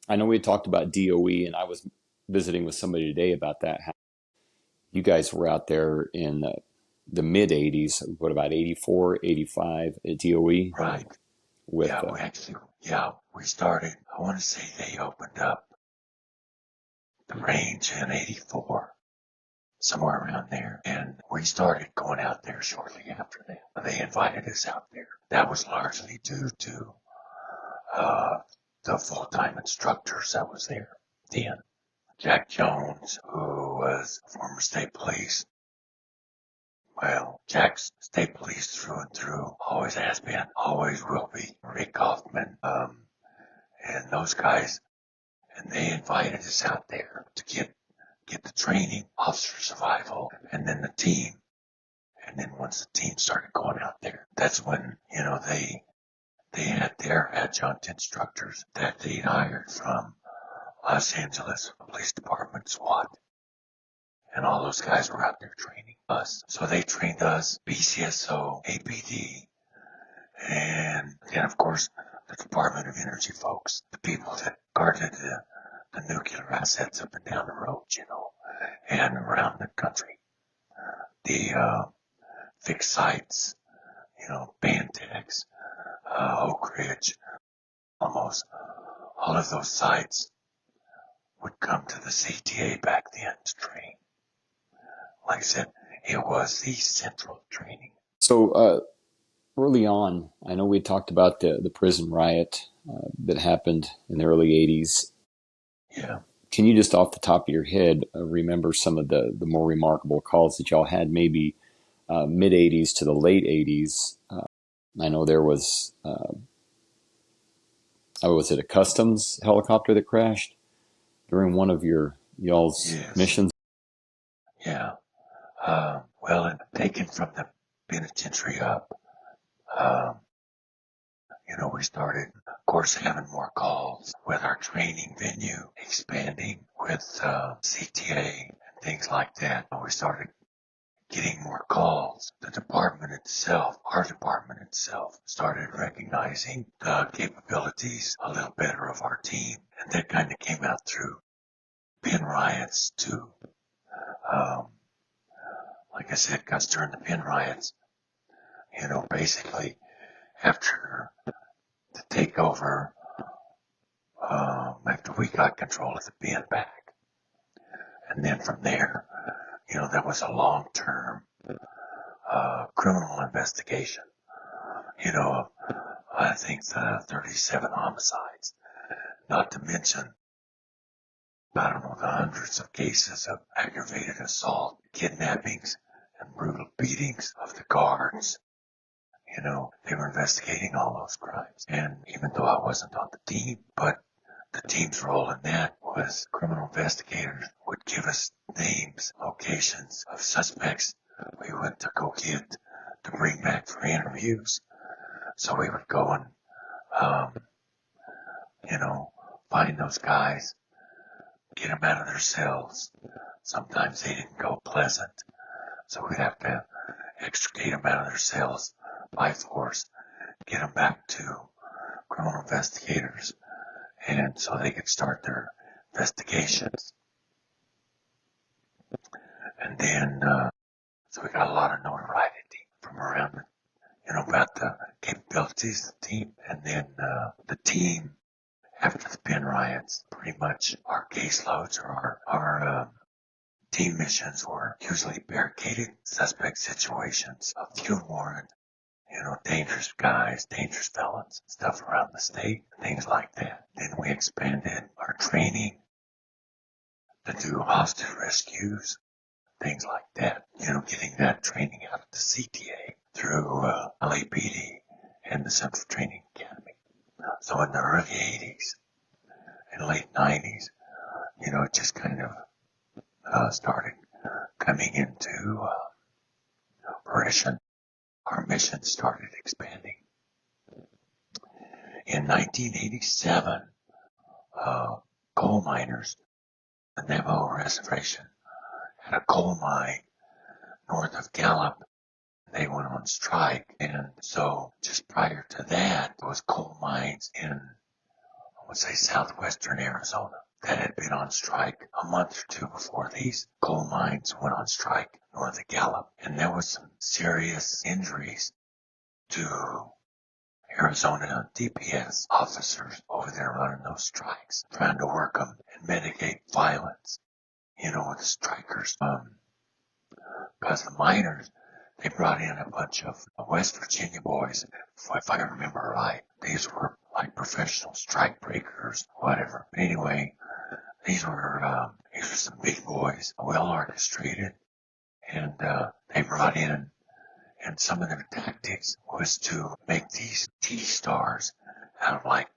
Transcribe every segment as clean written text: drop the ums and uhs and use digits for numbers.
I know we had talked about DOE, and I was visiting with somebody today about that. How you guys were out there in the mid 80s, what about 84, 85 at DOE Right. with, Yeah, we started, I want to say they opened up the range in 84, somewhere around there. And we started going out there shortly after that. They invited us out there. That was largely due to uh, the full-time instructors that was there then. Jack Jones, who was former state police. Well, Jack's state police through and through, always has been, always will be. Rick Hoffman, and those guys, and they invited us out there to get the training, officer survival, and then the team. And then once the team started going out there, that's when, they had their adjunct instructors that they'd hired from Los Angeles Police Department, SWAT, and all those guys were out there training us. So they trained us, BCSO, APD, and then of course the Department of Energy folks, the people that guarded the nuclear assets up and down the road, and around the country. The fixed sites, Bantex, Oak Ridge, almost all of those sites would come to the CTA back then to train. Like I said, it was the central training. so early on, I know we talked about the prison riot that happened in the early 80s. Yeah. Can you just off the top of your head remember some of the more remarkable calls that y'all had maybe mid 80s to the late 80s? I know there was it a customs helicopter that crashed during one of y'all's Yes. missions? Yeah. Well, and taken from the penitentiary up, um, we started, of course, having more calls with our training venue expanding with CTA and things like that. We started getting more calls. The department itself, our department itself, started recognizing the capabilities a little better of our team. And that kind of came out through pen riots too. Um, like I said, guys, during the pen riots, basically after the takeover, after we got control of the pen back. And then from there, there was a long-term criminal investigation, I think the 37 homicides, not to mention, I don't know, the hundreds of cases of aggravated assault, kidnappings, and brutal beatings of the guards. They were investigating all those crimes. And even though I wasn't on the team, but the team's role in that was criminal investigators would give us names, locations of suspects we went to go get to bring back for interviews. So we would go and, um, find those guys, get them out of their cells. Sometimes they didn't go pleasant, so we'd have to extricate them out of their cells by force, get them back to criminal investigators, and so they could start their investigations. And then, so we got a lot of notoriety from around, about the capabilities of the team. And then the team, after the pen riots, pretty much our caseloads or our team missions were usually barricaded suspect situations, a field warrant, dangerous guys, dangerous felons, stuff around the state, things like that. Then we expanded our training to do hostage rescues, things like that. Getting that training out of the CTA through LAPD and the Central Training Academy. So in the early 80s and late 90s, it just kind of started coming into fruition. Our mission started expanding. In 1987, coal miners, the Navajo Reservation, had a coal mine north of Gallup. They went on strike, and so just prior to that, there was coal mines in let's say southwestern Arizona, that had been on strike a month or two before these coal mines went on strike north of Gallup. And there was some serious injuries to Arizona DPS officers over there running those strikes, trying to work them and mitigate violence, with the strikers. Because the miners, they brought in a bunch of West Virginia boys, if I remember right. These were like professional strike breakers, whatever. But anyway, these were some big boys, well orchestrated, and they brought in, and some of their tactics was to make these T-stars out of like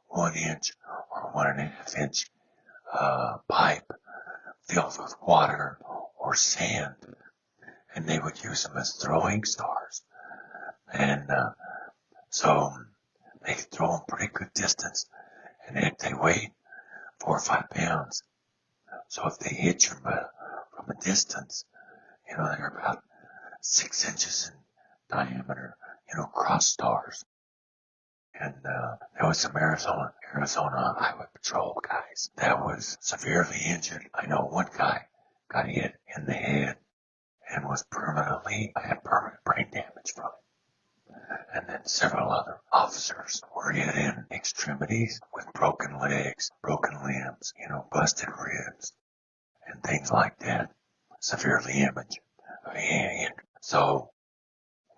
1 inch or 1.5 inch pipe filled with water or sand, and they would use them as throwing stars. And so they could throw them pretty good distance, and if they weighed 4 or 5 pounds, so if they hit you from a distance, they're about 6 inches in diameter, cross stars. And there was some Arizona Highway Patrol guys that was severely injured. I know one guy got hit in the head and had permanent brain damage from it. And then several other officers were hit in extremities with broken legs, broken limbs, busted ribs, and things like that. Severely injured. So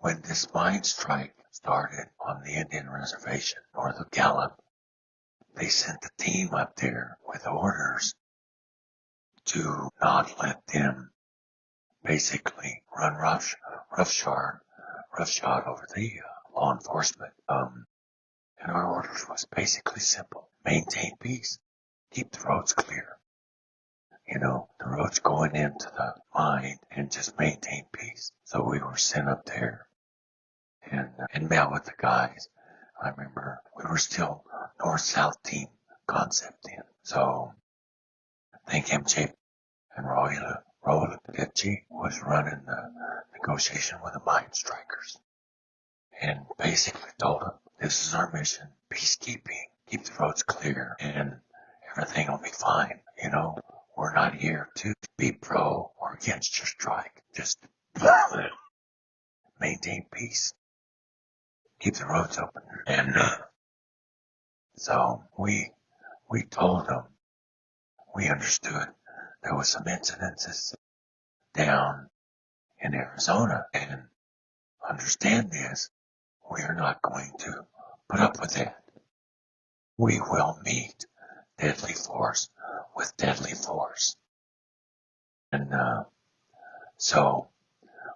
when this mine strike started on the Indian reservation north of Gallup, they sent a team up there with orders to not let them basically run roughshod over the law enforcement. And our orders was basically simple: maintain peace, keep the roads clear. The roads going into the mine, and just maintain peace. So we were sent up there and met with the guys. I remember we were still north-south team concept then. So I think MJ and Roy Lipetchi was running the negotiation with the mine strikers, and basically told them, this is our mission: peacekeeping, keep the roads clear, and everything will be fine. We're not here to be pro or against your strike. Just maintain peace, keep the roads open. And so we told them we understood there was some incidences down in Arizona, and understand this, we are not going to put up with that. We will meet deadly force with deadly force. And so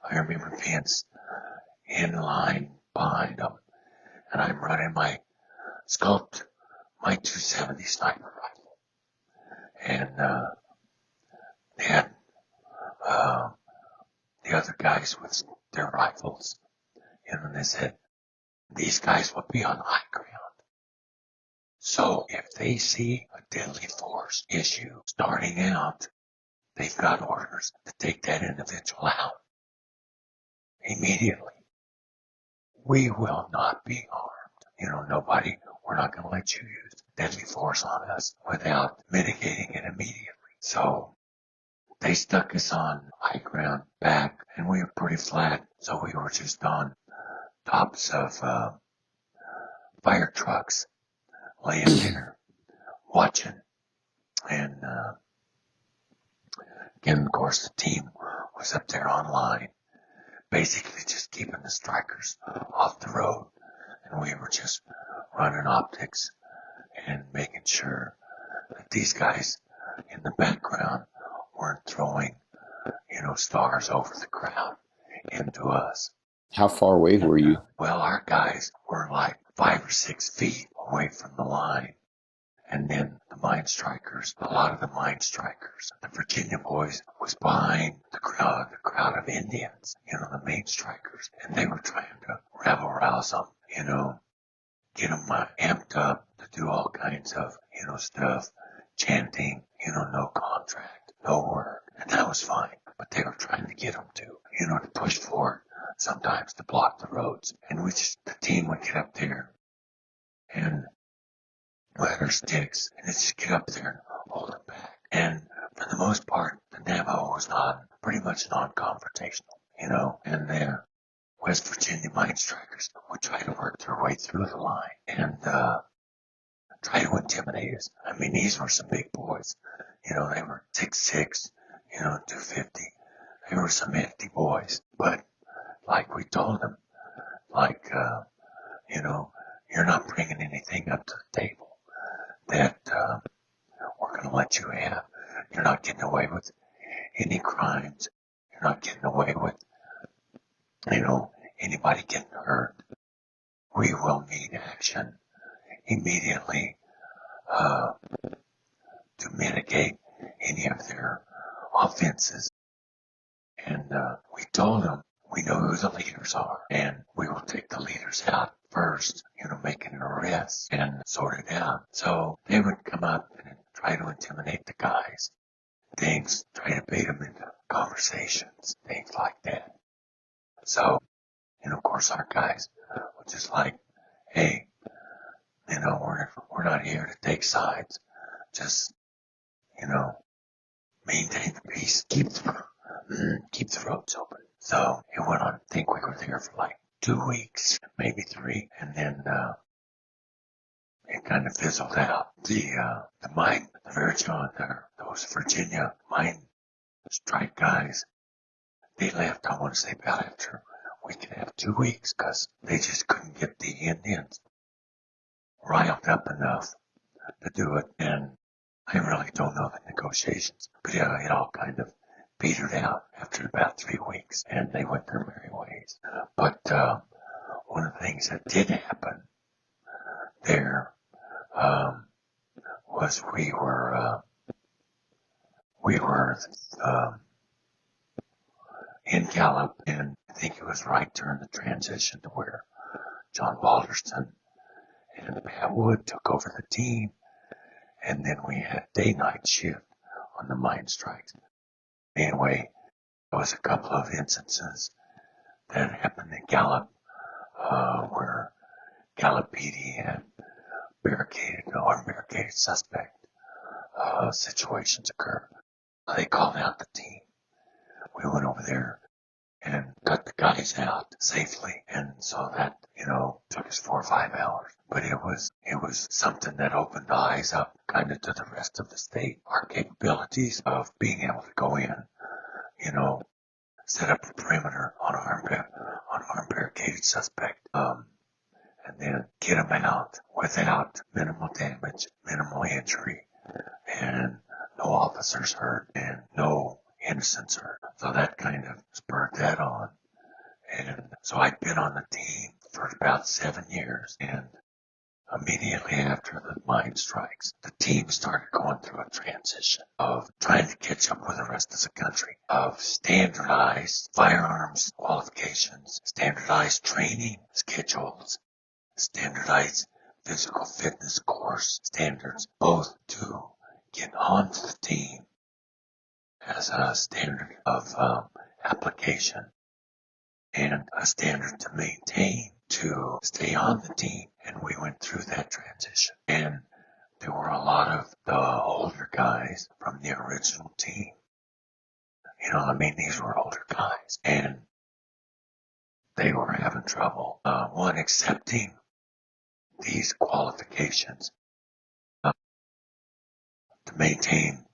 I remember being in line behind them, and I'm running my 270 sniper rifle, and they had the other guys with their rifles, and they said, these guys will be on high ground. So if they see a deadly force issue starting out, they've got orders to take that individual out immediately. We will not be harmed. We're not going to let you use deadly force on us without mitigating it immediately. So they stuck us on high ground back, and we were pretty flat. So we were just on tops of fire trucks, laying there, watching. And again, of course, the team was up there online, basically just keeping the strikers off the road. And we were just running optics and making sure that these guys in the background weren't throwing, stars over the crowd into us. How far away were you? Well, our guys were like 5 or 6 feet away from the line. And then the mine strikers, a lot of the mine strikers, the Virginia boys, was behind the crowd of Indians, the main strikers. And they were trying to rabble rouse them, get them amped up to do all kinds of, stuff, chanting, no contract, no work. And that was fine. But they were trying to get them to push forward, sometimes to block the roads. And the team would get up there, and with our sticks and just get up there and hold them back. And for the most part, the Navajo was pretty much non-confrontational, and the West Virginia mine strikers would try to work their way through the line and try to intimidate us. I mean, these were some big boys. They were 6'6", 250. They were some hefty boys. But like we told them, you're not bringing anything up to the table that we're going to let you have. You're not getting away with any crimes. You're not getting away with, anybody getting hurt. We will meet action immediately to mitigate any of their offenses. And we told them we know who the leaders are, and we will take the leaders out first, making an arrest and sort it out. So they would come up and try to intimidate the guys, try to bait them into conversations, things like that. So, of course, our guys were just like, hey, we're not here to take sides. Just, maintain the peace, keep the roads open. So it went on. I think we were there for like 2 weeks, maybe 3, and then it kind of fizzled out. The mine, the original, those Virginia mine strike guys, they left, I want to say, about after we could have 2 weeks, because they just couldn't get the Indians riled up enough to do it. And I really don't know the negotiations, but yeah, it all kind of petered out after about 3 weeks, and they went their merry ways. But one of the things that did happen there was we were in Gallup, and I think it was right during the transition to where John Balderston and Pat Wood took over the team, and then we had day-night shift on the mine strikes. Anyway, there was a couple of instances that happened in Gallup where Gallup PD had barricaded suspect situations occur. They called out the team. We went over there and got the guys out safely, and so that took us 4 or 5 hours. But it was something that opened the eyes up kind of to the rest of the state. Our capabilities of being able to go in, set up a perimeter on armed barricaded suspect, and then get them out without minimal damage, minimal injury, and no officers hurt and no innocents hurt. So that kind of spurred that on. And so I'd been on the team for about 7 years, and immediately after the mine strikes, the team started going through a transition of trying to catch up with the rest of the country, of standardized firearms qualifications, standardized training schedules, standardized physical fitness course standards, both to get onto the team as a standard of application and a standard to maintain to stay on the team. And we went through that transition. And there were a lot of the older guys from the original team. These were older guys. And they were having trouble, accepting these qualifications to maintain,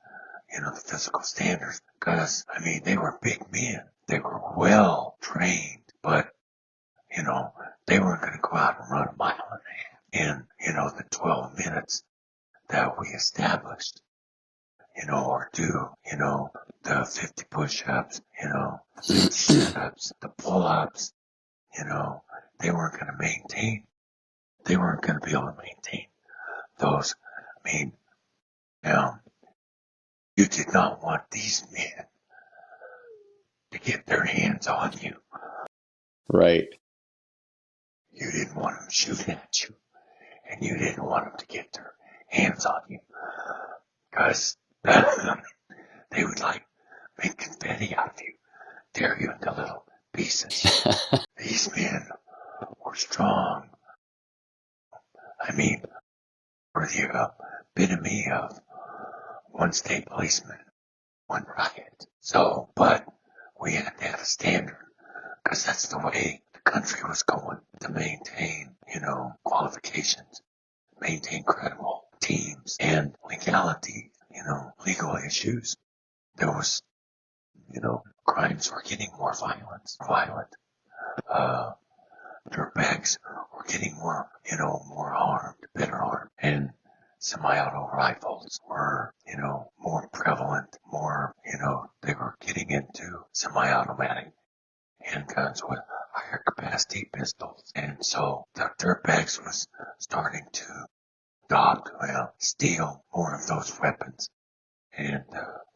the physical standards. Because, they were big men. They were well trained, but, they weren't going to go out and run a mile and a half in, the 12 minutes that we established, or do, the 50 push-ups, the 50 sit-ups, the pull-ups, they weren't going to be able to maintain those. You did not want these men to get their hands on you. Right. You didn't want them shooting at you, and you didn't want them to get their hands on you, because they would make confetti out of you, tear you into little pieces. These men were strong. were the epitome of one state policeman, one riot. So, but we had to have a standard because that's the way the country was going to maintain, qualifications, maintain credible teams and legality, legal issues. There was, crimes were getting more violent. Uh, dirtbags were getting more armed, better armed, and semi-auto rifles were, more prevalent, they were getting into semi-automatic handguns with higher capacity pistols. And so the dirtbags was starting to steal more of those weapons. And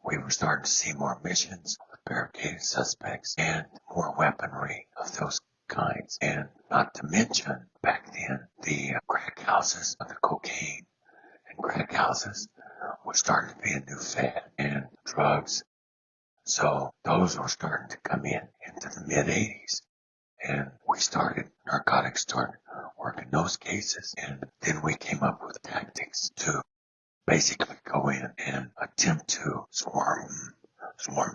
we were starting to see more missions with barricaded suspects and more weaponry of those kinds. And not to mention, back then, the crack houses of the cocaine and crack houses were starting to be a new fad, and drugs. So those were starting to come into the mid-80s. And narcotics started working those cases. And then we came up with tactics to basically go in and attempt to swarm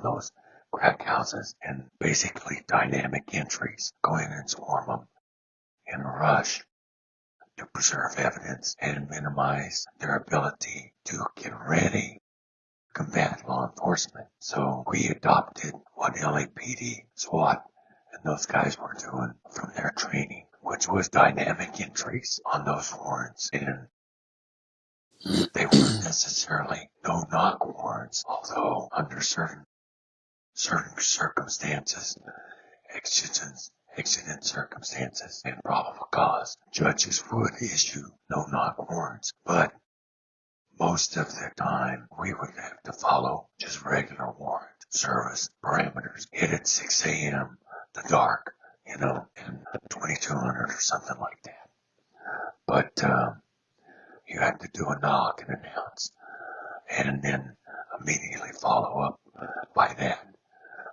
those crack houses, and basically dynamic entries. Go in and swarm them in a rush to preserve evidence and minimize their ability to get ready to combat law enforcement. So we adopted what LAPD, SWAT, and those guys were doing from their training, which was dynamic entries on those warrants. And they weren't necessarily no-knock warrants, although under certain circumstances, exigent circumstances, and probable cause, judges would issue no-knock warrants. But most of the time, we would have to follow just regular warrant service parameters. Hit at 6 a.m., the dark, and 2200 or something like that. But you had to do a knock and announce, and then immediately follow up by that,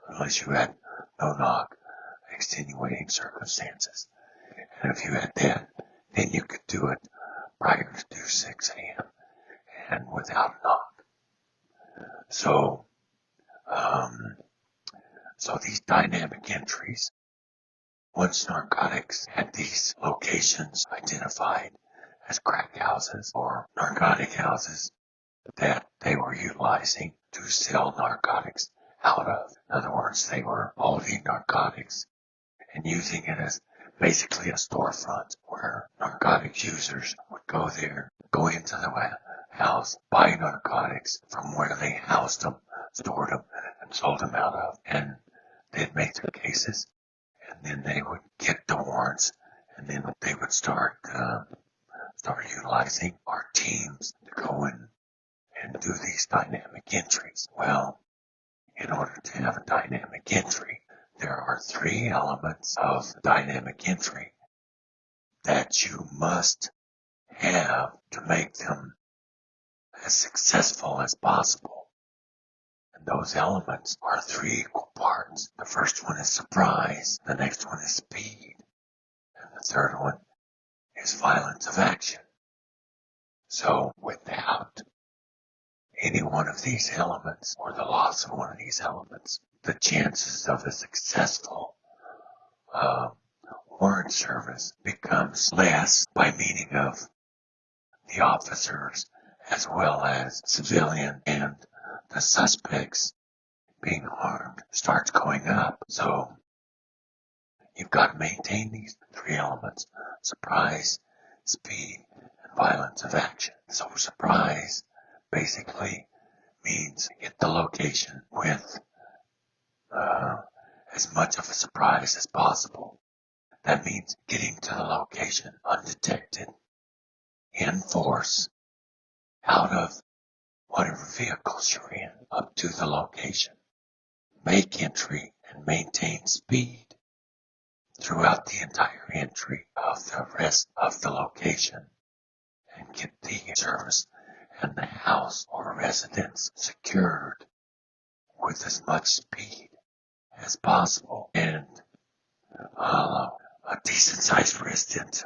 unless you had no knock, extenuating circumstances. And if you had that, then you could do it prior to 6 a.m. and without a knock. So these dynamic entries, once narcotics had these locations identified as crack houses or narcotic houses that they were utilizing to sell narcotics out of. In other words, they were holding narcotics and using it as basically a storefront where narcotics users would go there, go into the house, buy narcotics from where they housed them, stored them, and sold them out of. And they'd make their cases, and then they would get the warrants, and then they would start utilizing our teams to go in and do these dynamic entries. Well, in order to have a dynamic entry, there are 3 elements of dynamic entry that you must have to make them as successful as possible. And those elements are 3 equal parts. The first one is surprise, the next one is speed, and the third one is violence of action. So without any one of these elements, or the loss of one of these elements, the chances of a successful warrant service becomes less, by meaning of the officers as well as civilian and the suspects being harmed starts going up. So you've got to maintain these 3 elements: surprise, speed, and violence of action. So surprise basically means get the location with as much of a surprise as possible. That means getting to the location undetected, in force, out of whatever vehicles you're in, up to the location. Make entry and maintain speed throughout the entire entry of the rest of the location, and get the service and the house or residence secured with as much speed as possible. And a decent sized residence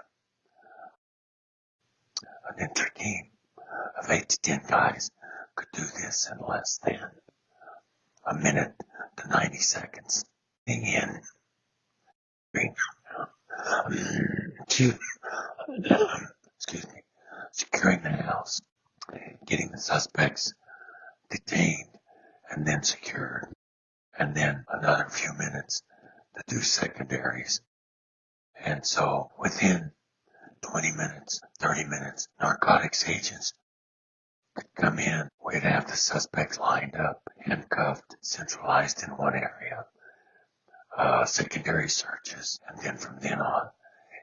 an entry team of 8 to 10 guys could do this in less than a minute to 90 seconds. In excuse me, securing the house, getting the suspects detained and then secured, and then another few minutes to do secondaries. And so within 20 minutes, 30 minutes, narcotics agents could come in. We'd have the suspects lined up, handcuffed, centralized in one area, secondary searches, and then from then on,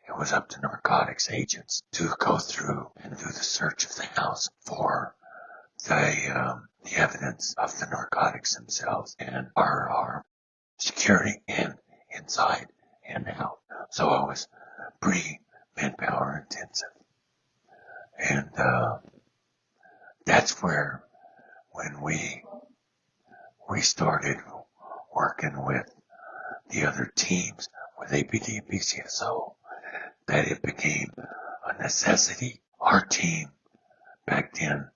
it was up to narcotics agents to go through and do the search of the house for the evidence of the narcotics themselves and our security and inside and out. So it was pretty manpower intensive. And that's where, when we started working with the other teams with APD and BCSO, that it became a necessity. Our team back then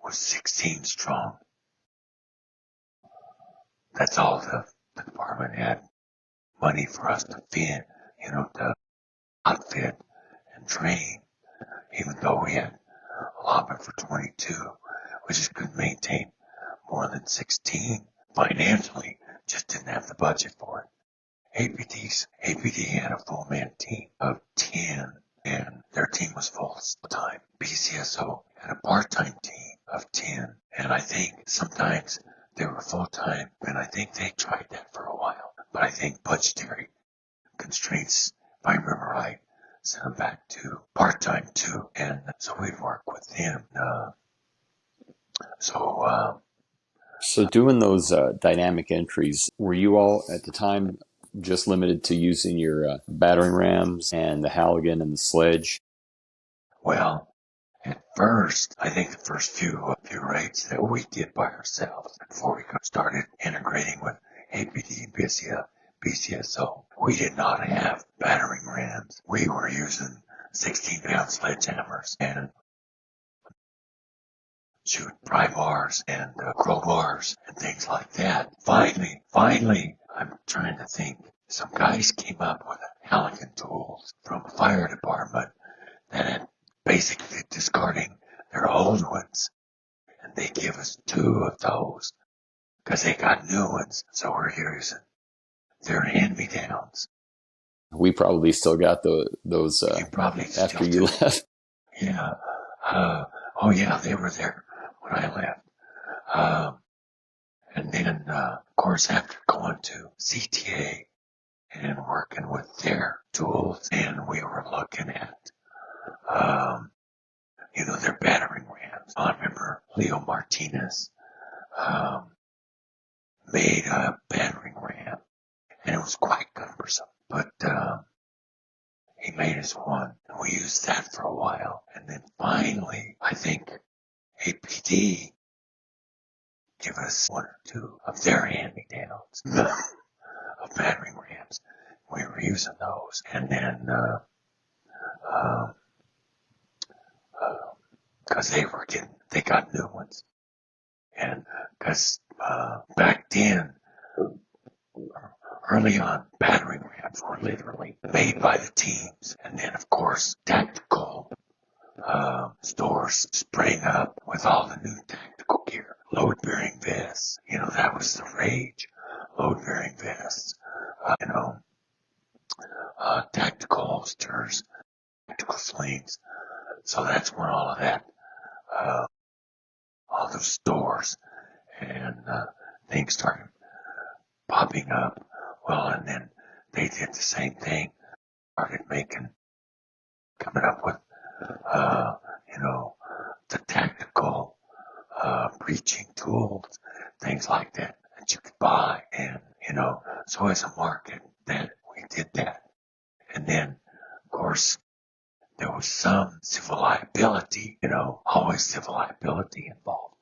was 16 strong. That's all the department had money for us to feed, to outfit and train, even though we had allotment for 22. We just couldn't maintain more than 16 financially, just didn't have the budget for it. APD had a full man team of 10, and their team was full time. BCSO had a part-time team of 10, and I think sometimes they were full-time, and I think they tried that for a while. But I think budgetary constraints, if I remember right, sent them back to part-time too, and so we'd work with them. So doing those dynamic entries, were you all at the time just limited to using your battering rams and the Halligan and the sledge? Well, at first, I think the first few raids that we did by ourselves before we started integrating with APD and BCSO, we did not have battering rams. We were using 16-pound sledgehammers and shoot pry bars and crowbars and things like that. Finally, I'm trying to think. Some guys came up with Halligan tools from a fire department that had basically discarding their old ones, and they give us 2 of those because they got new ones. So we're using their hand-me-downs. We probably still got those You probably after still you do. left. Yeah. Oh yeah, they were there when I left. And then, of course, after going to CTA and working with their tools, and we were looking at, their battering rams. I remember Leo Martinez made a battering ram, and it was quite cumbersome, but he made us one, and we used that for a while. And then finally, I think APD give us 1 or 2 of their hand-me-downs of battering rams. We were using those, and then because they got new ones, and because back then, early on, battering rams were literally made by the teams, and then of course tactical stores sprang up with all the new tactical gear, load-bearing vests. That was the rage. Load-bearing vests, tactical holsters, tactical slings. So that's when all of that, all those stores and things started popping up. Well, and then they did the same thing, started coming up with, the tactical breaching tools, things like that you could buy. And, so as a market, that we did that. And then, of course, there was some civil liability, always civil liability involved.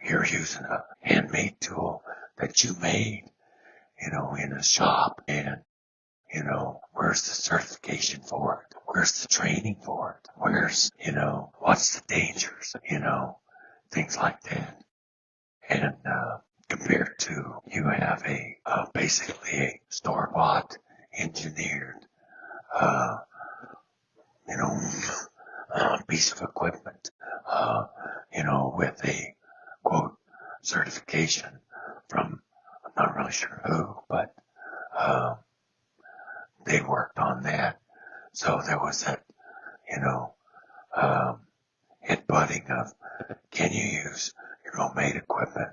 You're using a handmade tool that you made, in a shop, and, where's the certification for it? where's the training for it? Where's, what's the dangers, things like that. And compared to you have basically a store-bought, engineered, you know, piece of equipment, with a quote certification from, I'm not really sure who, but they worked on that. So there was that, headbutting of, can you use your homemade equipment,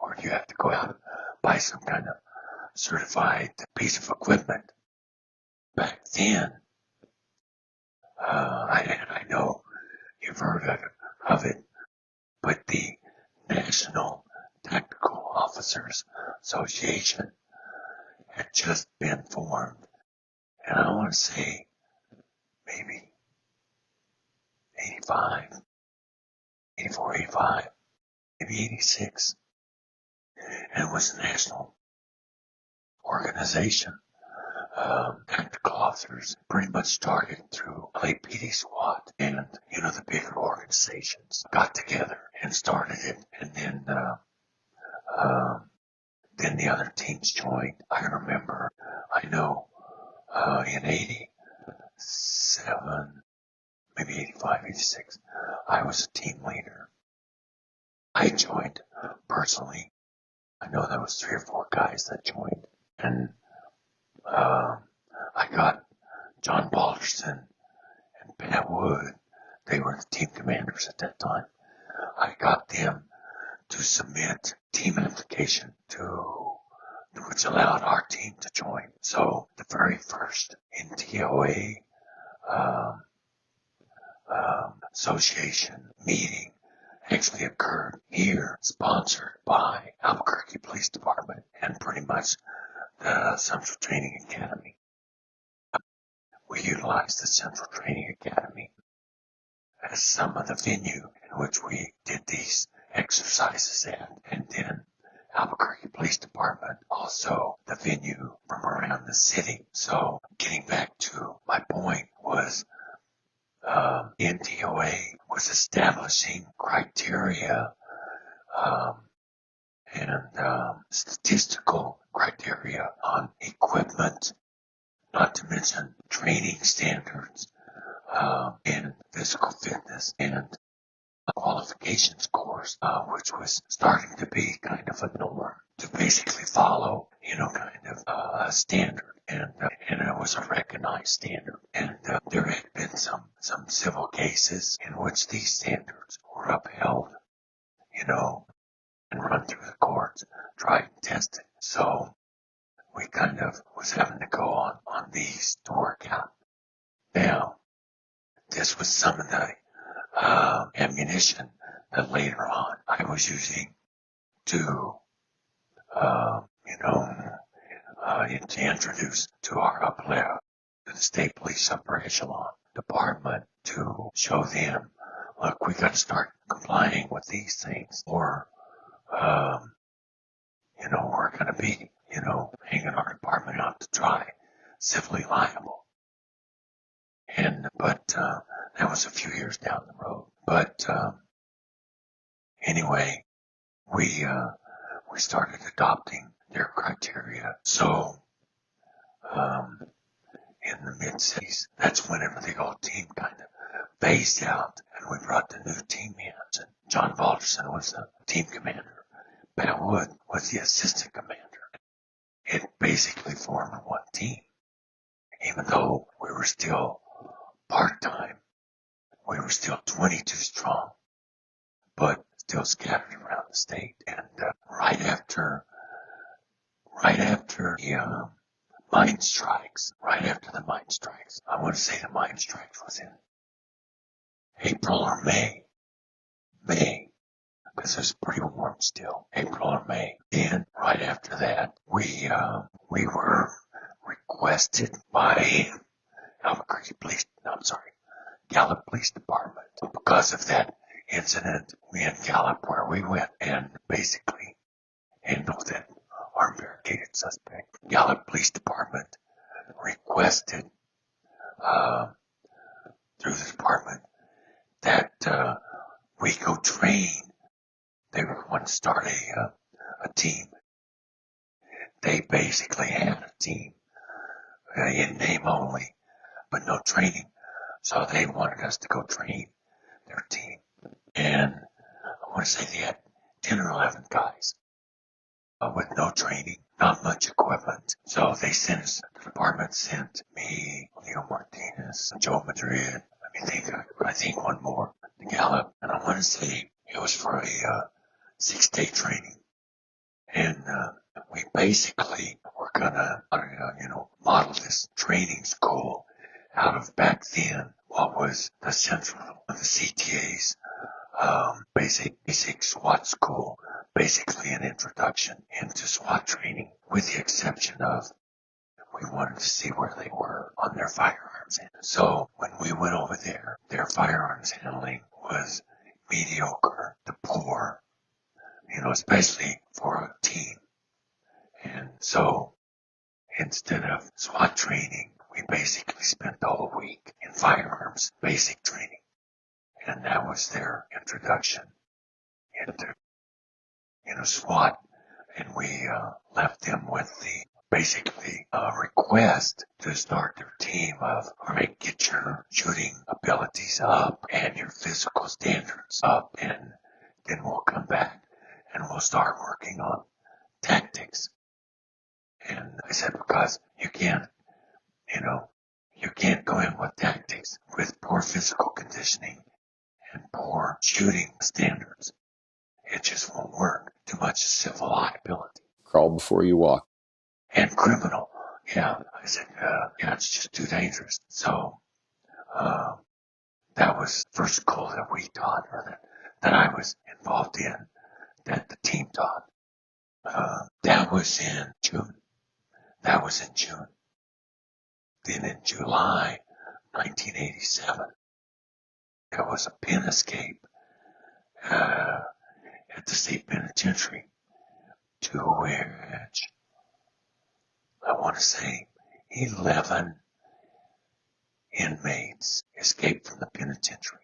or do you have to go out and buy some kind of certified piece of equipment? Back then, I know you've heard of it, but the National Tactical Officers Association had just been formed, and I want to say maybe 85, 84, 85, maybe 86, and it was a national organization. Tactical officers pretty much started through LAPD SWAT, and the bigger organizations got together and started it, and then the other teams joined. I know in 87, maybe 85, 86, I was a team leader. I joined personally. I know there was 3 or 4 guys that joined, and I got John Balderson and Pat Wood. They were the team commanders at that time. I got them to submit team application which allowed our team to join. So the very first NTOA association meeting actually occurred here, sponsored by Albuquerque Police Department and pretty much the Central Training Academy. We utilized the Central Training Academy as some of the venue in which we did these exercises at, and then Albuquerque Police Department also the venue from around the city. So getting back to my point was NTOA was establishing criteria and statistical criteria on equipment, not to mention training standards and physical fitness and qualifications course, which was starting to be kind of a norm to basically follow, kind of a standard. And it was a recognized standard. And there had been some civil cases in which these standards were upheld, and run through the courts, tried and tested. So we kind of was having to go on these to work out. Now, this was some of the ammunition that later on I was using to, to introduce to our to the state police upper echelon department to show them, look, we got to start complying with these things, or, we're going to be, hanging our department out to dry, civilly liable. But that was a few years down the road. But anyway, we started adopting their criteria. So in the mid-60s, that's whenever the old team kind of phased out, and we brought the new team in. And John Balderson was the team commander. Pat Wood was the assistant commander. It basically formed one team. Even though we were still part-time, we were still 22 strong, but still scattered around the state. And right after the mine strikes, I want to say the mine strikes was in April or May, because it was pretty warm still, April or May. And right after that, we were requested by Gallup Police Department, because of that incident in Gallup where we went and basically handled that armed barricaded suspect. Gallup Police Department requested through the department that we go train. They were going to start a team. They basically had a team in name only, but no training. So they wanted us to go train their team. And I want to say they had 10 or 11 guys with no training, not much equipment. So they sent us, the department sent me, Leo Martinez, Joe Madrid, I think one more, the Gallup. And I want to say it was for a 6-day training. And we basically were gonna, model this training school out of back then what was the central of the CTA's basic SWAT school, basically an introduction into SWAT training, with the exception of we wanted to see where they were on their firearms. So when we went over there, their firearms handling was mediocre to poor, especially for a team. And so instead of SWAT training, we basically spent the whole week in firearms basic training. And that was their introduction into, SWAT. And we left them with the basically request to start their team of, all right, get your shooting abilities up and your physical standards up, and then we'll come back and we'll start working on tactics. And I said, because you can't go in with tactics with poor physical conditioning and poor shooting standards. It just won't work. Too much civil liability. Crawl before you walk. And criminal. Yeah. I said, it's just too dangerous. So, that was the first school that we taught, or that I was involved in, that the team taught. That was in June. Then in July 1987, there was a pen escape at the state penitentiary, to which I want to say 11 inmates escaped from the penitentiary.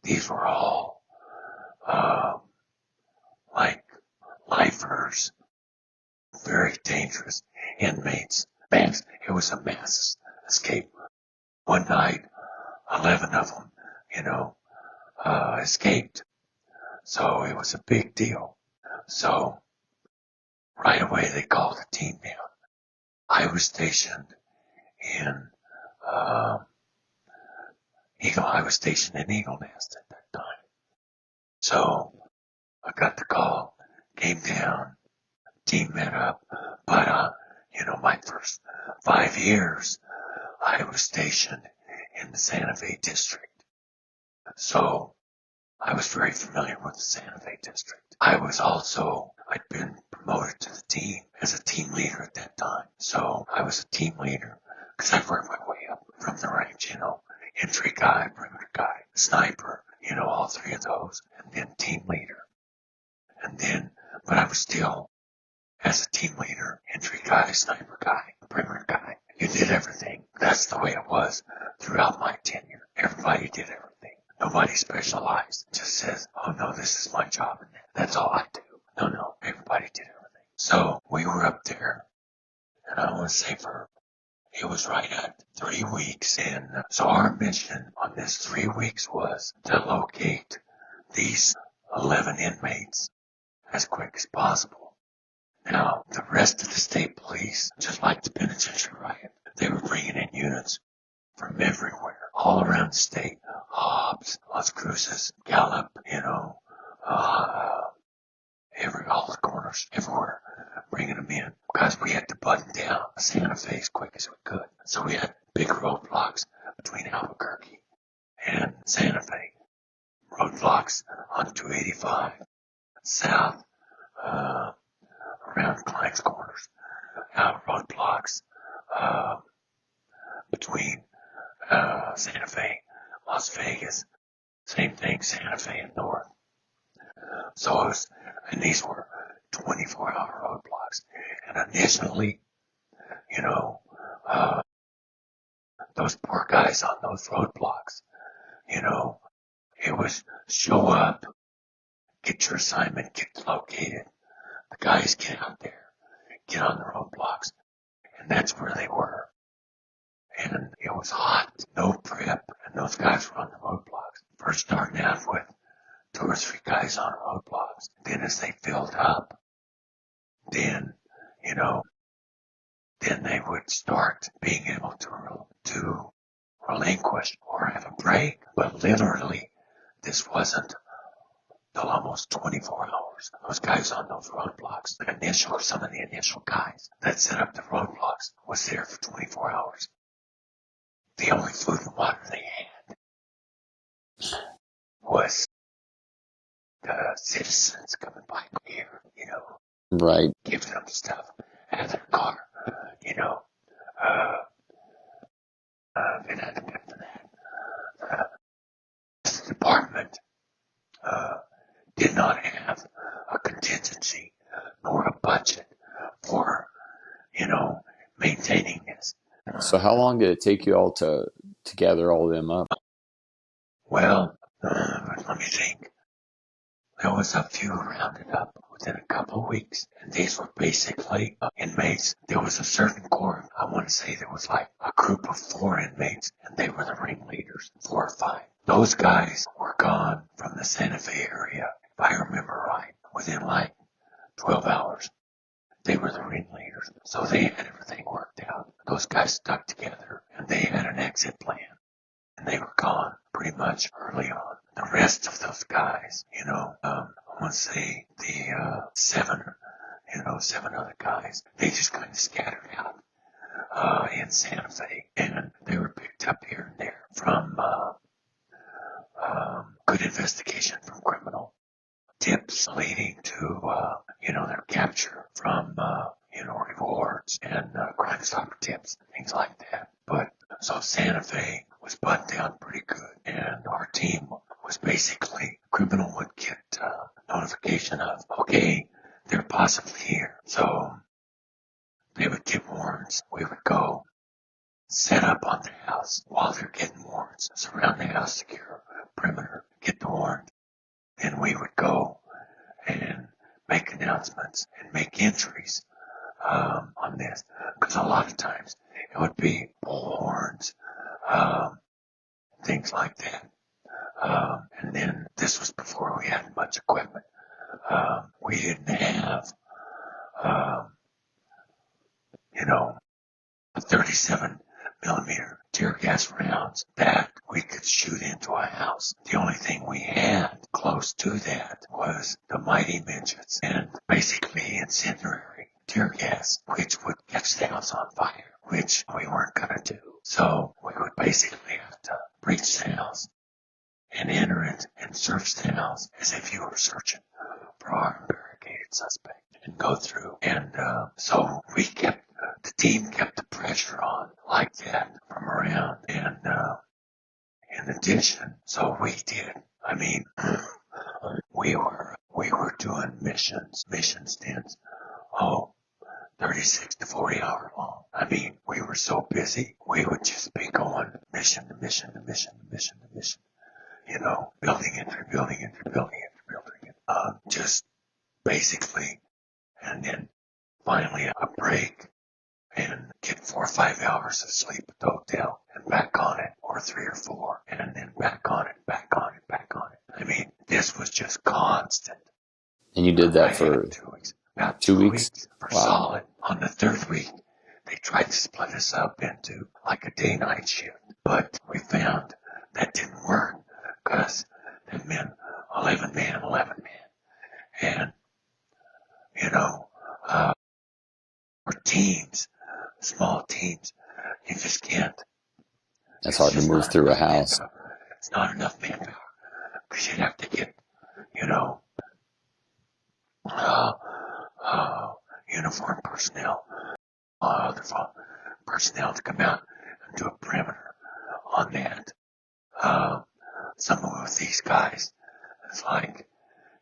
These were all like lifers, very dangerous inmates. It was a mass escape. One night, 11 of them, escaped. So it was a big deal. So right away they called the team down. I was stationed in Eagle Nest at that time. So I got the call, came down, team met up. But, my first 5 years, I was stationed in the Santa Fe district. So I was very familiar with the Santa Fe district. I'd been promoted to the team as a team leader at that time. So I was a team leader because I'd worked my way up from the range, entry guy, perimeter guy, sniper, all three of those, and then team leader. But I was still, as a team leader, entry guy, sniper guy, perimeter guy. You did everything. That's the way it was throughout my tenure. Everybody did everything. Nobody specialized. Just says, oh no, this is my job and that's all I do. No, everybody did everything. So we were up there, and I want to say it was right at 3 weeks. And so our mission on this 3 weeks was to locate these 11 inmates as quick as possible. Now, the rest of the state police, just like the penitentiary riot, they were bringing in units from everywhere, all around the state. Hobbs, Las Cruces, Gallup, all the corners, everywhere, bringing them in, because we had to button down Santa Fe as quick as we could. So we had big roadblocks between Albuquerque and Santa Fe. Roadblocks on 285 south, around Klein's Corners. Roadblocks between Santa Fe, Las Vegas. Same thing, Santa Fe and north. So and these were 24-hour roadblocks. And initially, those poor guys on those roadblocks, You know, it was show up, get your assignment, get located. The guys get out there, get on the roadblocks, and that's where they were. And it was hot, no prep, and those guys were on the roadblocks. First starting out with 2 or 3 guys on roadblocks. Then as they filled up, then, you know, then they would start being able to relinquish or have a break. But literally, this wasn't till almost 24 hours. Those guys on those roadblocks, some of the initial guys that set up the roadblocks was there for 24 hours. The only food and water they had was the citizens coming by here, Right. giving them stuff out of their car, you know. And after that, the department did not have a contingency nor a budget for, maintaining this. So how long did it take you all to gather all of them up? Well, let me think. There was a few rounded up within a couple of weeks, and these were basically inmates. There was a certain corps, I want to say there was like a group of 4 inmates, and they were the ringleaders, 4 or 5. Those guys were gone from the Santa Fe area, if I remember right, within like 12 hours. They were the ringleaders, so they had everything worked out. Those guys stuck together, and they had an exit plan, and they were gone pretty much early on. The rest of those guys, I want to say the 7 other guys, they just kind of scattered out in Santa Fe, and they were picked up here and there from good investigation from criminal tips leading to, their capture from, rewards and Crime Stopper tips, things like that. But so Santa Fe was buttoned down pretty good, and our team was basically, criminal would get notification of, okay, they're possibly here. So they would get warrants. We would go set up on the house while they're getting warrants, surround the house, secure perimeter, get the warrant. Then we would go and make announcements and make entries on this, because a lot of times it would be bullhorns, things like that. And then this was before we had much equipment. We didn't have, 37 millimeter tear gas rounds that we could shoot into a house. The only thing we had close to that was the Mighty Midgets and basically incendiary tear gas, which would catch the house on fire, which we weren't going to do. So we would basically have to breach the house and enter it and search the house as if you were searching for our barricaded suspect and go through. And so the team kept the pressure on like that from around. And in addition, so we did. I mean, we were doing mission stints. 36 to 40 hour long. I mean, we were so busy, we would just be going mission to mission to mission to mission to mission. Building into building into building into building. Just basically, and then finally a break and get 4 or 5 hours of sleep at the hotel and back on it, or 3 or 4, and then back on it, back on it, back on it. I mean, this was just constant. And you did that for 2 weeks. About 2 2 weeks? weeks for Wow. solid. On the 3rd week, they tried to split us up into like a day-night shift, but we found that didn't work because that meant 11 man. And, for teams, small teams, you just can't. It's hard to move through a house. It's not enough manpower because you'd have to get, uniformed personnel, other personnel to come out and do a perimeter on that. Some of these guys, it's like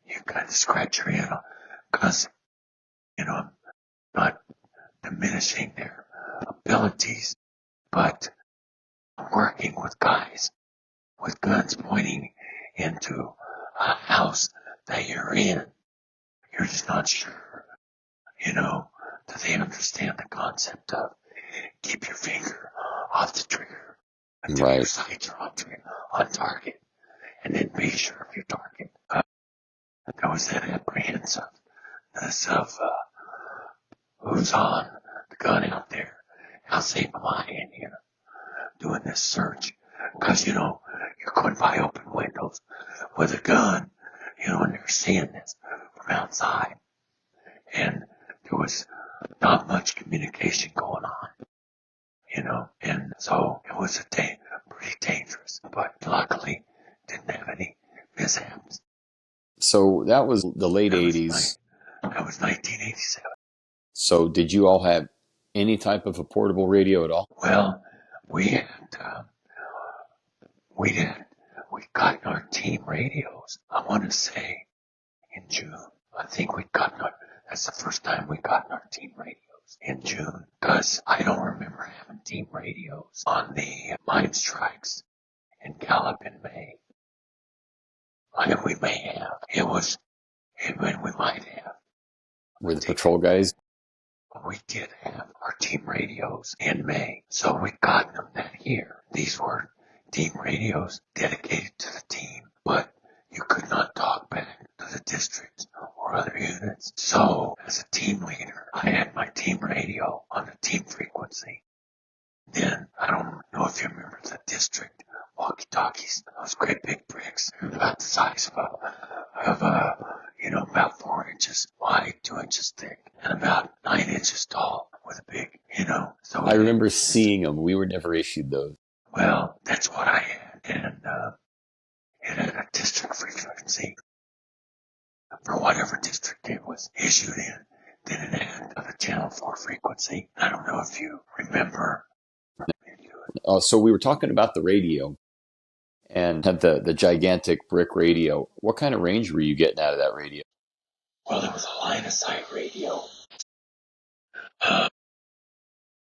you kind of scratch your head on, because, I'm not diminishing their abilities, but working with guys with guns pointing into a house that you're in. You're just not sure, that they understand the concept of keep your finger off the trigger until your Right. sights are on target, and then be sure of your target. There was that apprehensiveness of who's on the gun out there. How safe am I in here doing this search? Because, you're going by open windows with a gun, and they're seeing this from outside. And there was not much communication going on, and so it was pretty dangerous, but luckily didn't have any mishaps. So that was the late That was 80s. That was 1987. So did you all have any type of a portable radio at all? Well, we had, we got our team radios, I want to say, in June. I think that's the first time we got our team radios in June, because I don't remember having team radios on the mine strikes in Gallup in May. We may have. We might have. Were the patrol guys? We did have our team radios in May, so we got them that year. These were team radios dedicated to the team, but you could not talk back to the district or other units. So, as a team leader, I had my team radio on the team frequency. Then, I don't know if you remember the district walkie-talkies, those great big bricks, about the size of about 4 inches wide, 2 inches thick, and about 9 inches tall, with a big, so I remember seeing them. We were never issued those. well, that's what I had, and it had a district frequency for whatever district it was issued in. Then it had the Channel 4 frequency. I don't know if you remember. So we were talking about the radio and had the gigantic brick radio. What kind of range were you getting out of that radio? Well, it was a line of sight radio.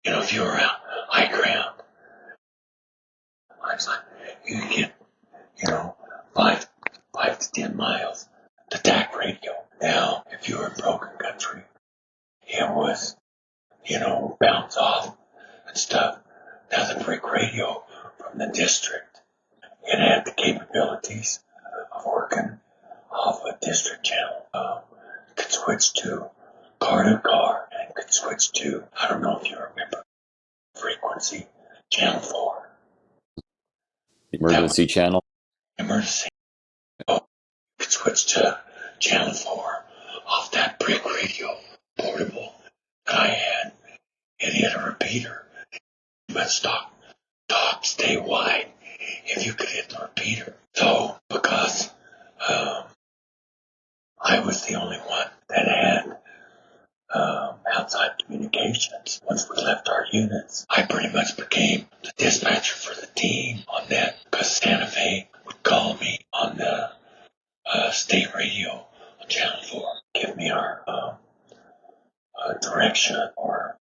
If you were out high ground, you could get, 5 to 10 miles. The DAC radio. Now, if you were in broken country, it was, bounce off and stuff. Now, the brick radio from the district, it had the capabilities of working off a district channel. Could switch to car, and could switch to, I don't know if you remember, frequency, channel 4. Emergency channel? Emergency. Oh, could switch to channel 4 off that brick radio, portable, that I had. It had a repeater. But stay wide if you could hit the repeater. So, because I was the only one that had outside communications. Once we left our units, I pretty much became the dispatcher for the team on that, because Santa Fe would call me on the state radio on Channel 4, give me our direction or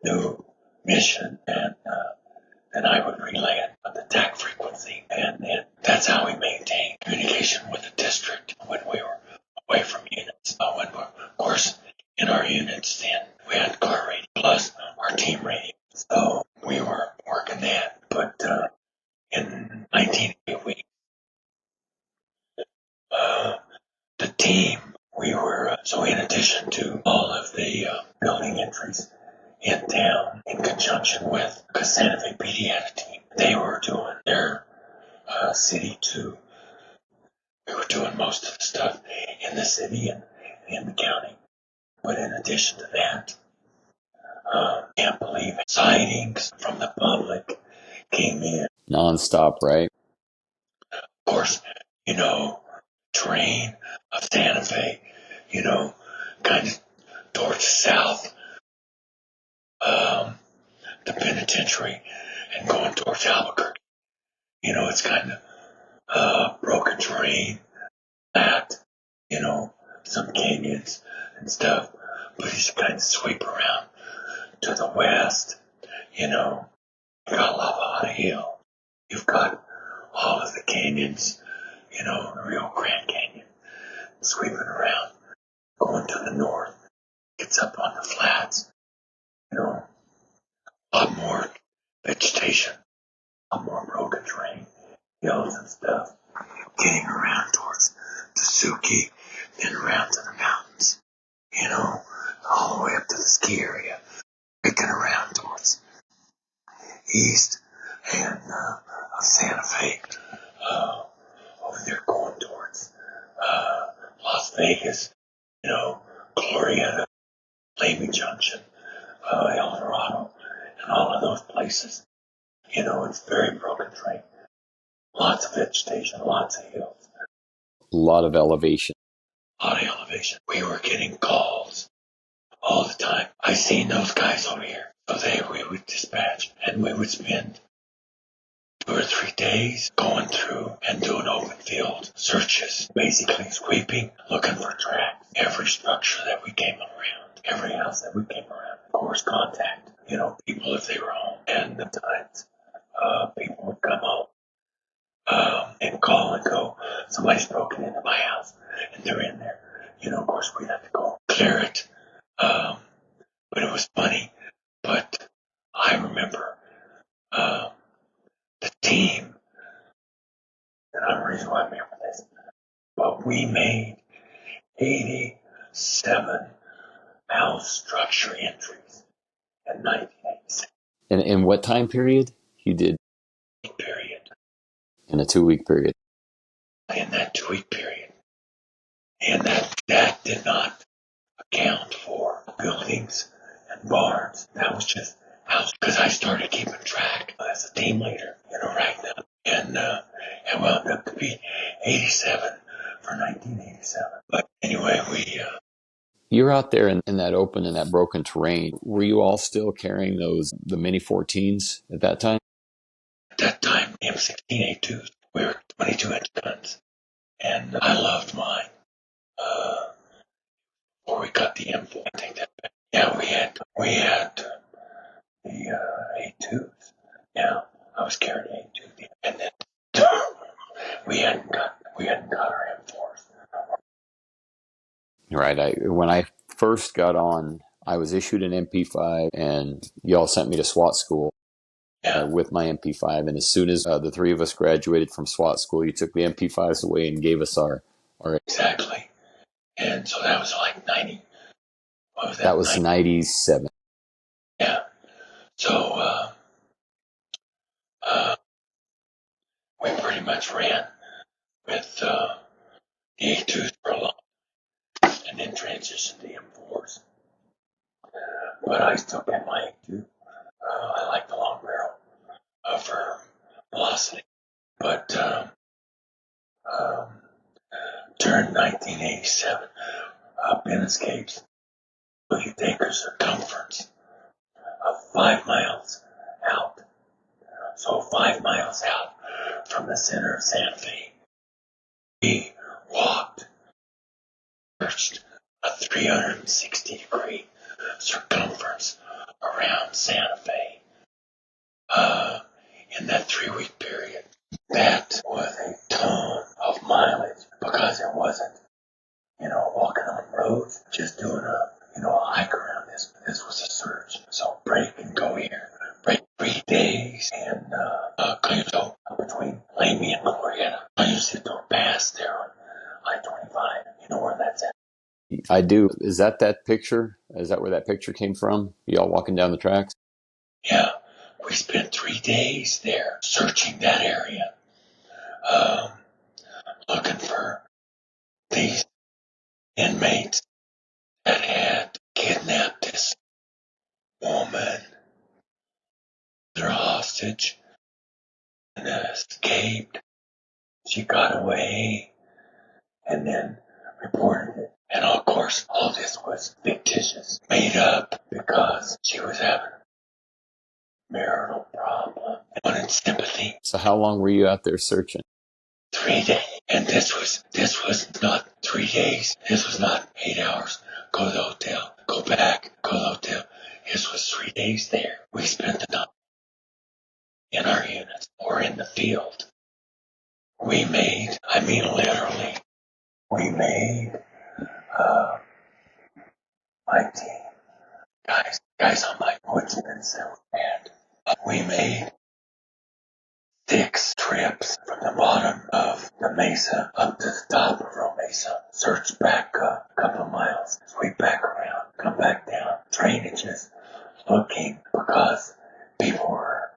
new mission, and I would relay it on the TAC frequency, and that's how we maintained communication with the district when we were away from units. Of course, in our units, then we had car radio plus our team radio, so we were working that. But in 1980, the team, we were so in addition to all of the building entries in town, in conjunction with, because Santa Fe PD had a team, they were doing their city too. We were doing most of the stuff in the city and in the county. But in addition to that, can't believe it, sightings from the public came in. Nonstop, right? Of course, train of Santa Fe, kind of towards the south, the penitentiary, and going towards Albuquerque. It's kind of broken terrain, flat, some canyons and stuff. But as you kind of sweep around to the west, you've got Lava Hill. You've got all of the canyons, the Rio Grande Canyon, sweeping around, going to the north, gets up on the flats, a lot more vegetation, a lot more broken terrain, hills and stuff, getting around towards Tsuki, then around to the mountains, all the way up to the ski area, breaking around towards east and Santa Fe, over there going towards Las Vegas, Glorieta, Lamy Junction, El Dorado, and all of those places. It's very broken terrain. Lots of vegetation, lots of hills. A lot of elevation. We were getting calls all the time. I seen those guys over here. So we would dispatch, and we would spend 2 or 3 days going through and doing open field searches, basically sweeping, looking for tracks. Every structure that we came around, every house that we came around, of course, contact, people if they were home. And at times, people would come home and call and go, somebody's broken into my house, and they're in there. Of course, we'd have to go clear it. But it was funny. But I remember the team, and I'm the reason why I remember this, but we made 87 house structure entries in 1986. And in what time period? You did Period. in a 2-week period. In that 2-week period. And that did not account for buildings and barns. That was just house. Because I started keeping track as a team leader, right now. And it wound up to be 87 for 1987. But anyway, You're out there in that open and that broken terrain. Were you all still carrying the Mini 14s at that time? At that time, M16A2s, we were 22-inch guns. And I loved mine. Before we got the M4, I think that. Yeah, we had the A2s. Yeah, I was carrying A2, and then we hadn't got our M4s. Right. When I first got on, I was issued an MP5, and y'all sent me to SWAT school with my MP5. And as soon as the 3 of us graduated from SWAT school, you took the MP5s away and gave us our. Exactly. And so that was like 90. What was that? That was 97. Yeah. So we pretty much ran with the A2s for a long time, and then transitioned to M4s. But I still get my A2. I like the long barrel for velocity. But during 1987, Ben escapes. So you take a circumference of 5 miles out. So 5 miles out from the center of Santa Fe, we walked, searched a 360-degree circumference around Santa Fe in that 3-week period. That was a ton of mileage because it wasn't, walking on roads, just doing a hike around this. This was a search. So break and go here. Break 3 days and Cayuto between Lamy and Glorieta. Cayuto Pass there on I-25. You know where that's at? I do. Is that picture? Is that where that picture came from? Y'all walking down the tracks? Yeah. We spent 3 days there searching that area, looking for these inmates that had kidnapped this woman, their hostage, and escaped. She got away and then reported it. And of course, all this was fictitious, made up because she was having a marital problem and wanted sympathy. So how long were you out there searching? 3 days. And this was not 3 days. This was not 8 hours. Go to the hotel, go back, go to the hotel. This was 3 days there. We spent the night in our units or in the field. we made, I mean literally, we made my team, guys on my Woodson and we made 6 trips from the bottom of the mesa up to the top of Ro Mesa. Search back a couple of miles, sweep back around, come back down. Drainages, looking because people were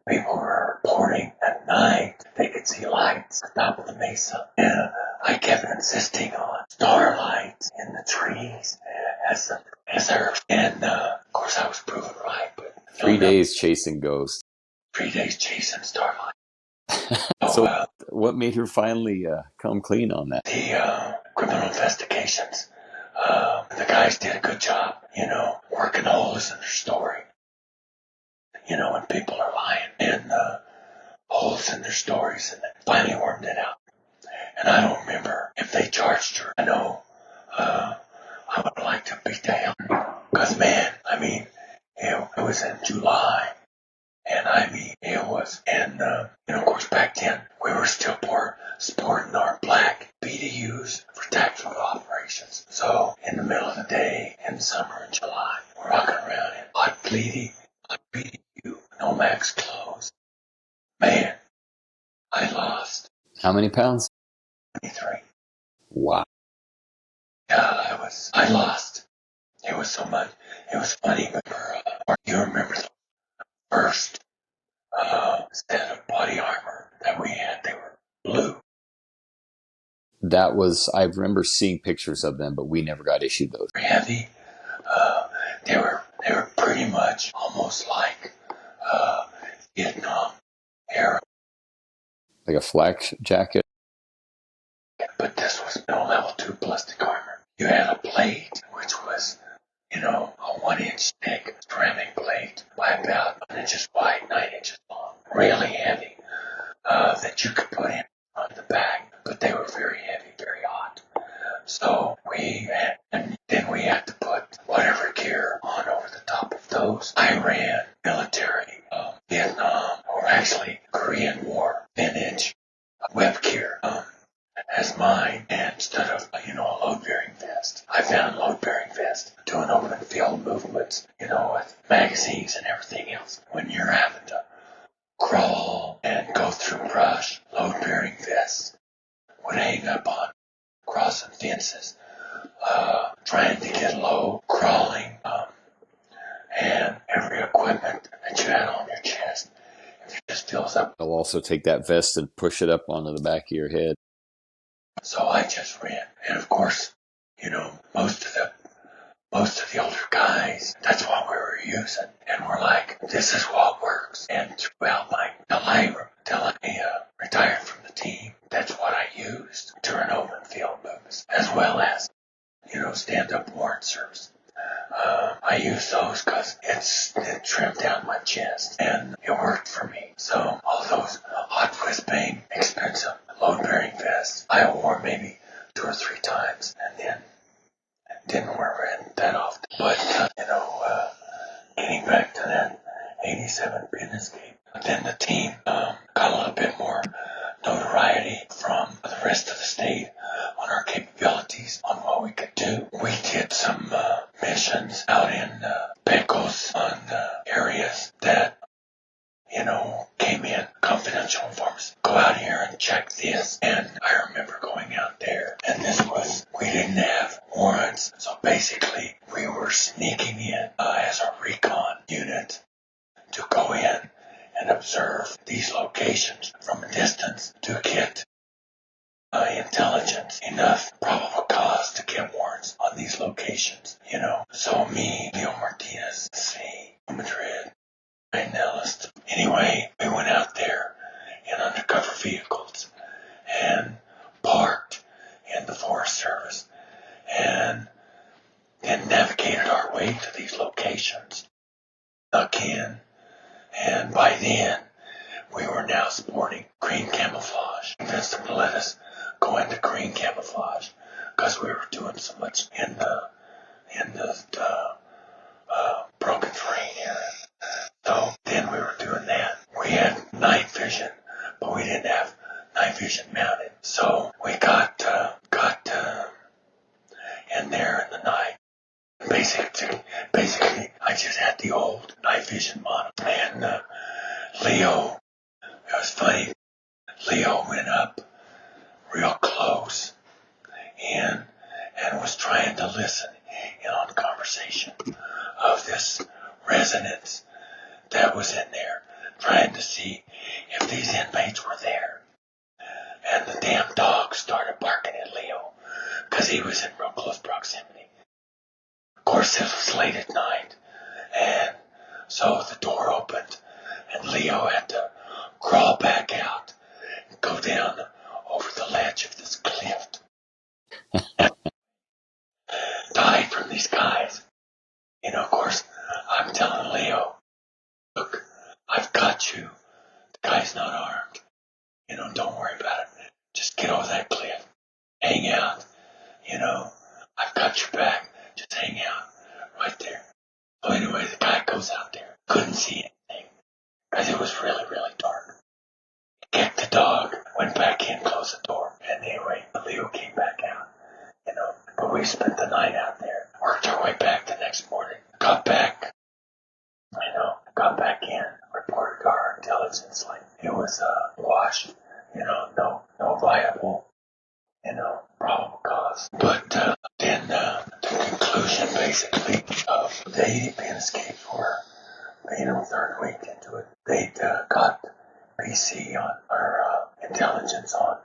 reporting at night they could see lights at the top of the mesa. And I kept insisting on starlights in the trees as and of course I was proven right. But 3 days chasing ghosts. 3 days chasing starlight. So what made her finally come clean on that? The criminal investigations. The guys did a good job, working holes in their story. When people are lying and holes in their stories, and finally wormed it out. And I don't remember if they charged her. I know I would like to beat the hell out of her. Because, man, it was in July. And it was, and of course, back then, we were still sporting our black BDUs for tactical operations. So, in the middle of the day, in the summer in July, we're walking around in hot BDU, no max clothes. Man, I lost. How many pounds? 23. Wow. Yeah, I lost. It was so much. It was funny, but you remember the first set of body armor that we had? They were blue. I remember seeing pictures of them, but we never got issued those. Heavy. They were pretty much almost like Vietnam era. Like a flak jacket? But this was no level 2 plastic armor. You had a plate, which was, a 1-inch thick ceramic plate by about 1 inches wide, 9 inches long. Really heavy, that you could put in on the back. But they were very heavy, very hot. So and then we had to put whatever gear on over the top of those. Iran, military, Vietnam, or actually Korean War vintage web gear as mine, and instead of a load-bearing vest. I found load-bearing vest doing open field movements, with magazines and everything else. When you're having to crawl and go through brush, load-bearing vests would hang up on crossing fences, trying to get low, crawling, and every equipment that you had on your chest, if it just fills up. I'll also take that vest and push it up onto the back of your head. So I just ran, and of course, most of the older guys, that's what we were using, and we're like, this is what works. And throughout till I retired from the team, that's what I used during open field movements, as well as stand-up warrant service. I use those because it trimmed down my chest, and it worked for me. So all those hot whiz-bang, expensive load-bearing vests, I wore maybe 2 or 3 times, and then didn't wear it that often. But getting back to that 87 pin escape, then the team got a little bit more notoriety from the rest of the state on our capabilities, on what we could do. We did some missions out in Pecos on areas that, came in, confidential informants. Go out here and check this. And I remember going out there, and we didn't have warrants. So basically, we were sneaking in as a recon unit to go in and observe these locations from a distance to get intelligence, enough probable cause to get warrants on these locations, So me, Leo Martinez, C, Madrid, and Nellis. Anyway, we went out there in undercover vehicles and parked in the Forest Service and then navigated our way to these locations, snuck in, and by then we were now sporting green camouflage. Convinced them to let us go into green camouflage because we were doing so much in the broken terrain area. So then we were doing that. We had night vision, but we didn't have night vision mounted. basically, I just had the old night vision model. And Leo, it was funny, Leo went up real close and was trying to listen in on the conversation of this residence that was in there, trying to see if these inmates were there. And the damn dog started barking at Leo because he was in real close proximity. Of course, this was late at night, and so the door opened, and Leo had to crawl back out and go down over the ledge of this cliff to hide from these guys. Of course, I'm telling Leo, look, I've got you. The guy's not armed. Don't worry about it. Just get over that cliff. Hang out. I've got your back. Just hang out right there. So anyway, the guy goes out there. Couldn't see anything because it was really, really dark. He kicked the dog, went back in, closed the door. And anyway, Leo came back out. But we spent the night out there. Worked our way back the next morning. Got back. Got back in. Reported to our intelligence like it was wash. No viable, probable cause. But then the conclusion basically of the 80 pin escapes were, third week into it, they'd got PC on our intelligence on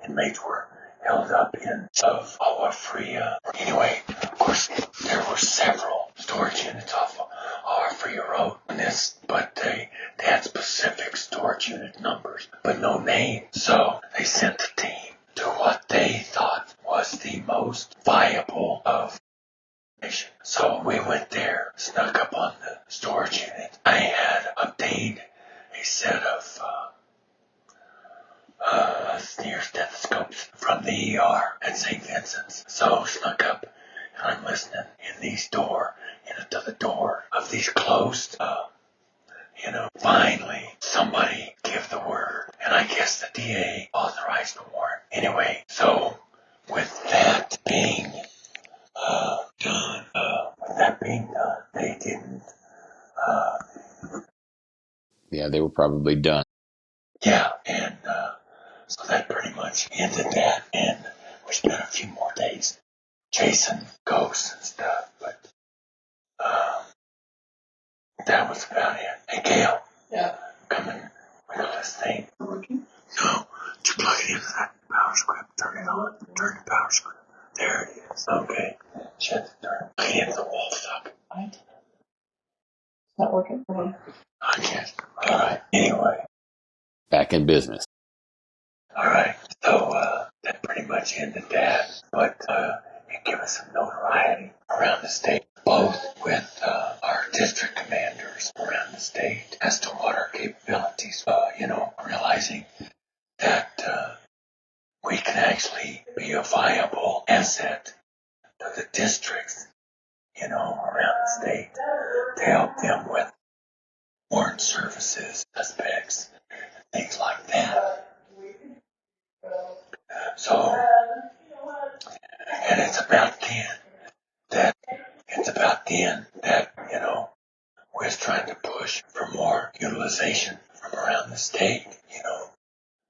inmates were held up in of Agua Fria. Anyway, of course, there were several storage units off Agua Fria Road on this, but they had specific storage unit numbers, but no name. So they sent the team to what they thought was the most viable of information. So we went there, snuck up on the storage unit. I had obtained a set of sneer stethoscopes from the ER at St. Vincent's. So snuck up and I'm listening in these to the door of these closed, finally somebody give the word. And I guess the DA authorized the warrant. Anyway, so with that being done, they didn't, Yeah, they were probably done. yeah, and so that pretty much ended that, and we spent a few more days chasing ghosts and stuff, but that was about it. Hey, Gail. Yeah. Come and wiggle this thing. Working? No, just plug it into that power script. Turn it on. Turn the power script. There it is. Okay. Shut the turn. Plug it into the wall socket. It's not working. I can't. All right. Anyway. Back in business. All right. So that pretty much ended that. But it gave us some notoriety around the state, both with our district commanders around the state as to what our capabilities, realizing that we can actually be a viable asset to the districts, around the state to help them with warrant services, aspects, things like that. So, and it's about then that, we're trying to push for more utilization from around the state,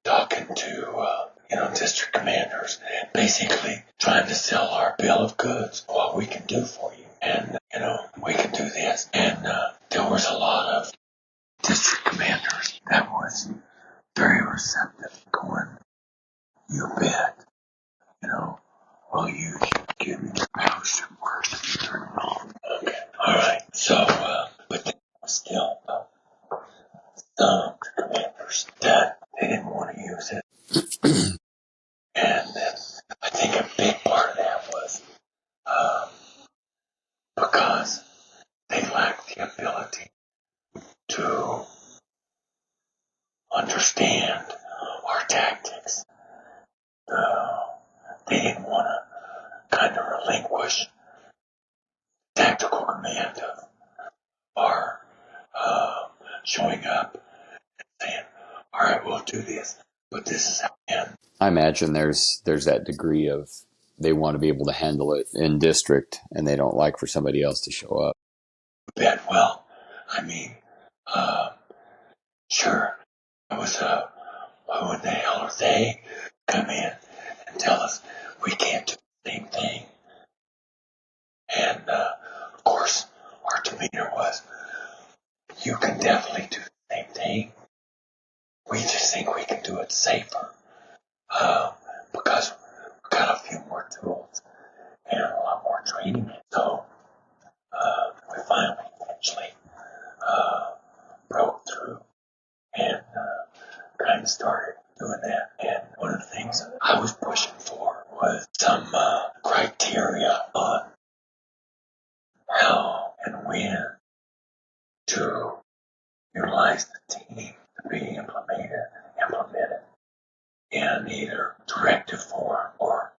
talking to, district commanders, basically trying to sell our bill of goods, what we can do for you. And, we can do this. And there was a lot of district commanders that was very receptive, going, you bet, will you give me the mouse and work to turn it on? Okay. All right. So, but there was still some commanders that they didn't want to use it. And then I think a big part of that was because they lacked the ability to understand our tactics. They didn't want to kind of relinquish tactical command of our showing up and saying, all right, we'll do this, but this is how. And I imagine there's that degree of they want to be able to handle it in district, and they don't like for somebody else to show up. Bet. Well, I mean, uh, sure, it was who in the hell are they come in and tell us we can't do the same thing? And of course, our demeanor was, you can definitely do the same thing. We just think we can do it safer because we've got a few more tools and a lot more training. So we finally eventually broke through and kind of started doing that. And one of the things I was pushing for was some criteria on how and when to utilize the team to be implemented in either directive form or,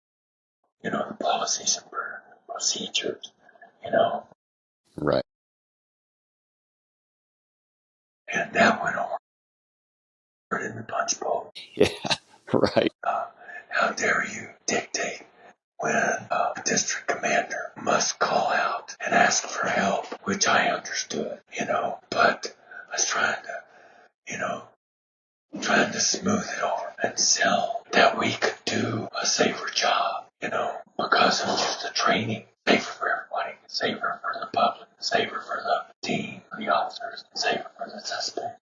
the policies and procedures, Right. and that went over in the punch bowl. Yeah. Right. How dare you dictate when a district commander must call out and ask for help, which I understood, but I was trying to smooth it over and sell that we could do a safer job, because of just the training. Safer for everybody, safer for the public, safer for the team, the officers, safer for the suspect.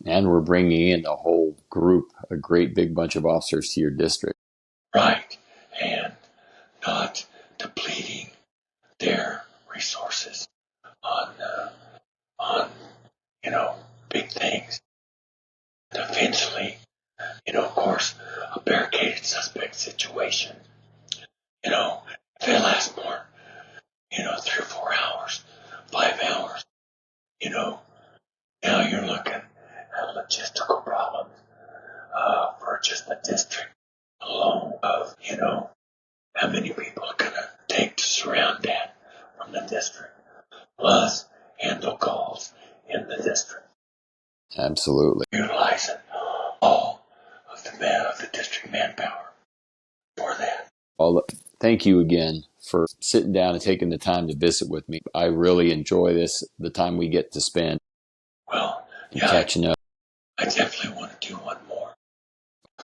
And we're bringing in a whole group, a great big bunch of officers to your district. Right. And not depleting their resources on big things. And eventually, of course, a barricaded suspect situation, if it lasts more, 3 or 4 hours, 5 hours, now you're looking at logistical problems for just the district alone of, how many people are going to take to surround that from the district, plus handle calls in the district. Absolutely. Utilizing all of the district manpower for that. Well, thank you again for sitting down and taking the time to visit with me. I really enjoy the time we get to spend Well, and catching up. I definitely want to do one